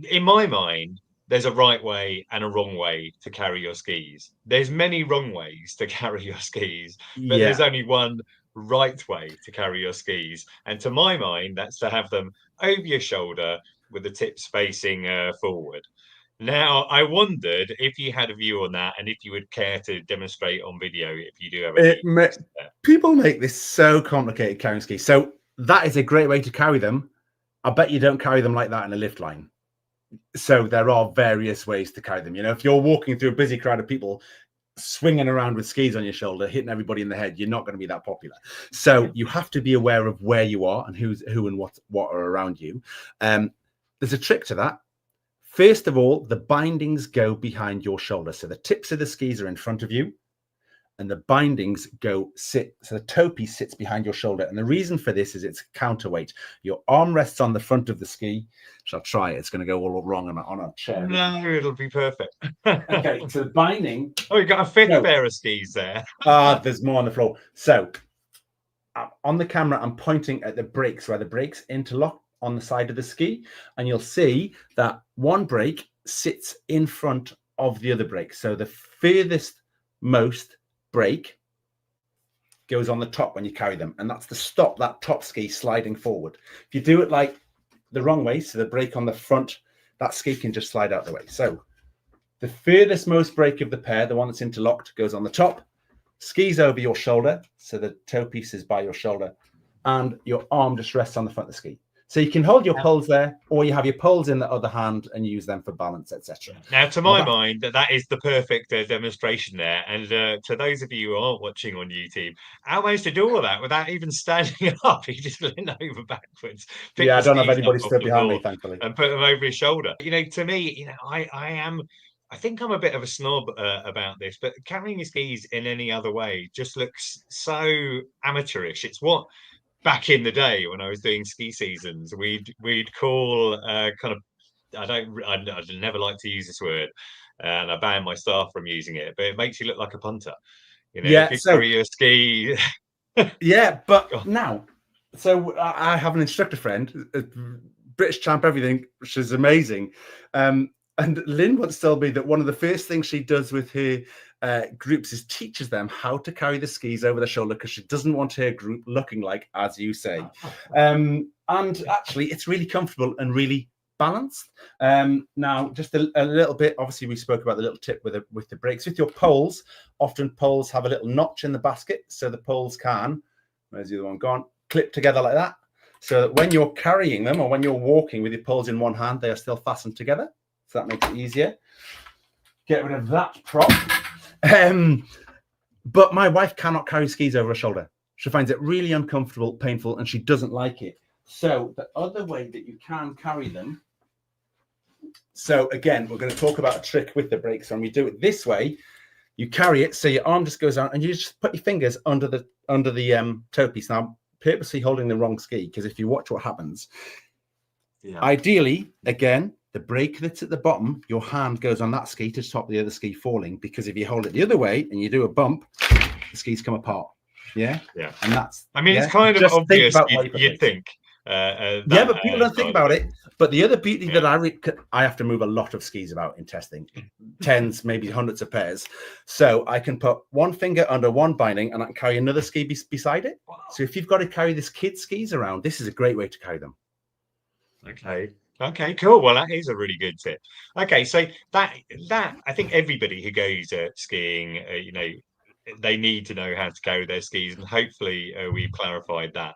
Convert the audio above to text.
in my mind, there's a right way and a wrong way to carry your skis. There's many wrong ways to carry your skis, but there's Yeah. only one right way to carry your skis. And to my mind, that's to have them over your shoulder with the tips facing forward. Now, I wondered if you had a view on that and if you would care to demonstrate on video if you do have It any ma- tips there. People make this so complicated carrying skis. So that is a great way to carry them. I bet you don't carry them like that in a lift line. So there are various ways to carry them. You know, if you're walking through a busy crowd of people swinging around with skis on your shoulder, hitting everybody in the head, you're not going to be that popular. So you have to be aware of where you are and who and what are around you. There's a trick to that. First of all, the bindings go behind your shoulder. So the tips of the skis are in front of you and the bindings sit. So the toe piece sits behind your shoulder. And the reason for this is it's counterweight. Your arm rests on the front of the ski. Shall try it. It's going to go all wrong on a chair. No, it'll be perfect. Okay, so the binding. Oh, you got a fifth No, pair of skis there. there's more on the floor. So on the camera, I'm pointing at the brakes where the brakes interlock on the side of the ski, and you'll see that one brake sits in front of the other brake. So the furthest most brake goes on the top when you carry them, and that's to stop that top ski sliding forward. If you do it like the wrong way, so the brake on the front, that ski can just slide out the way. So the furthest most brake of the pair, the one that's interlocked, goes on the top, skis over your shoulder, so the toe piece is by your shoulder, and your arm just rests on the front of the ski. So you can hold your poles there, or you have your poles in the other hand and use them for balance, etc. Now, to my mind, that is the perfect demonstration there. And to those of you who aren't watching on YouTube, how managed to do all of that without even standing up? He just leaned over backwards, picked Yeah, I the don't have skis up anybody off stood the behind me, floor, thankfully. and put them over his shoulder. To me, I am. I think I'm a bit of a snob about this, but carrying your skis in any other way just looks so amateurish. It's what back in the day when I was doing ski seasons, we'd call kind of I never like to use this word, and I ban my staff from using it. But it makes you look like a punter. If Yeah, you so carry your ski, yeah, but God, now, so I have an instructor friend, British champ, everything, which is amazing. And Lynn once told me that one of the first things she does with her groups is teaches them how to carry the skis over their shoulder because she doesn't want her group looking like, as you say. And actually, it's really comfortable and really balanced. Now, just a little bit. Obviously, we spoke about the little tip with the brakes. With your poles, often poles have a little notch in the basket, so the poles can. Where's the other one gone? Clip together like that, so that when you're carrying them or when you're walking with your poles in one hand, they are still fastened together. So that makes it easier. Get rid of that prop. But my wife cannot carry skis over her shoulder. She finds it really uncomfortable, painful, and she doesn't like it. So the other way that you can carry them. So again, we're going to talk about a trick with the brakes. When we do it this way, you carry it so your arm just goes out, and you just put your fingers under the toe piece. Now, purposely holding the wrong ski because if you watch what happens, ideally, again, the brake that's at the bottom, your hand goes on that ski to stop the other ski falling. Because if you hold it the other way and you do a bump, the skis come apart. Yeah, yeah. and that's. I mean, Yeah? it's kind of Just think obvious. about You'd think yeah, that but people don't think side of about it. it. But the other beauty Yeah. that I have to move a lot of skis about in testing, tens, maybe hundreds of pairs. So I can put one finger under one binding and I can carry another ski beside it. Wow. So if you've got to carry this kid skis around, this is a great way to carry them. Okay. Okay, cool. Well, that is a really good tip. Okay, so that I think everybody who goes skiing, they need to know how to carry their skis, and hopefully we've clarified that.